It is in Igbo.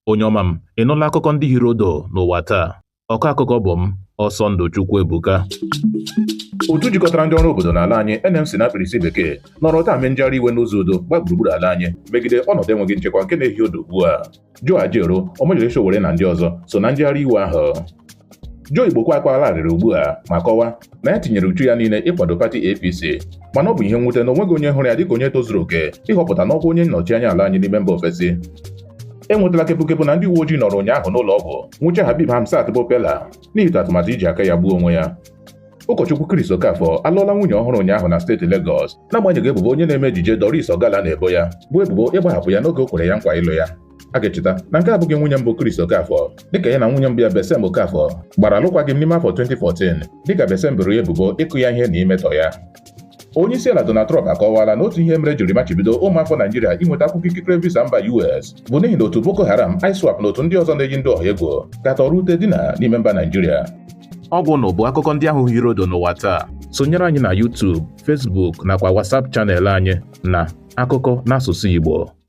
Onye ọma m, ị nụla akụkọ ndị hiri odo n'ụwa taa? Ọkọ akụkọ bụ m, Ọsọndụ Chukwuebuka. Otu jikọtara ndị ọrụ obodo n'ala anyị NMC na mkpirisi bekee nọrọ taa mee njegharị iwe n'ụzọ udo gbaa gburugburu ala anyị megide ọnọdụ enweghị nchekwa nke na-ehi odo ugbu a. Joe Ajaero, Omoyele Sowore na ndị ọzọ so na njegharị iwe ahụ. Joe Igbo akwalarịrị ugbu a ma kọwaa na ya tinyere uchu ya niile ịkwado pati APC, mana ọ bụ ihe mwute na onweghị onye hụrụ ya dịka onye tozuru oke ịhọpụta n'ọkwa onye nnọchi anya ala anyị n'ime mba ofesi. Enwetala kepụkepụ na ndị uwe ojii nọrọ ụnyaahụ n'ụlọ ọgwụ nwụcha Habib Hamzat bụ Pela n'ihi atụmatụ iji aka ya gbuo onwe ya. Ụkọchukwu Chris Okafọ alụọla nwunye ọhụrụ ụnyaahụ na steeti Lagos n'agbanyeghị ebubo onye na-eme ejije Doris Ogala na-ebo ya bụ ebubo ịgbahapụ ya n'oge o kwere ya nkwa ịlụ ya. A ga-echeta na nke abụghị nwunye mbụ Chris Okafọ, dịka ya na nwunye mbụ ya Dịsemba Okafọ gbara alụkwaghịm n'ime afọ 2014 dịka Dịsemba boro ya ebubo ịkụ ya ihe na imetọ ya. Onye isi ala Donald Trump akọwala na otu ihe mere jiri machibido ụmụafọ Naijiria inweta akwụkwọ ikikere visa mba US bụ n'ihi na otu Boko Haram, ISWAP na otu ndị ọzọ na-eji ndị ọha egwu katọrọ ute dị n'ime mba Naijiria. Ọgwụ na bụ akụkọ ndị ahụ hiri odo n'ụwa taa. Sonyere anyị na YouTube, Facebook nakwa WhatsApp chanel anyị na Akụkọ n'asụsụ Igbo.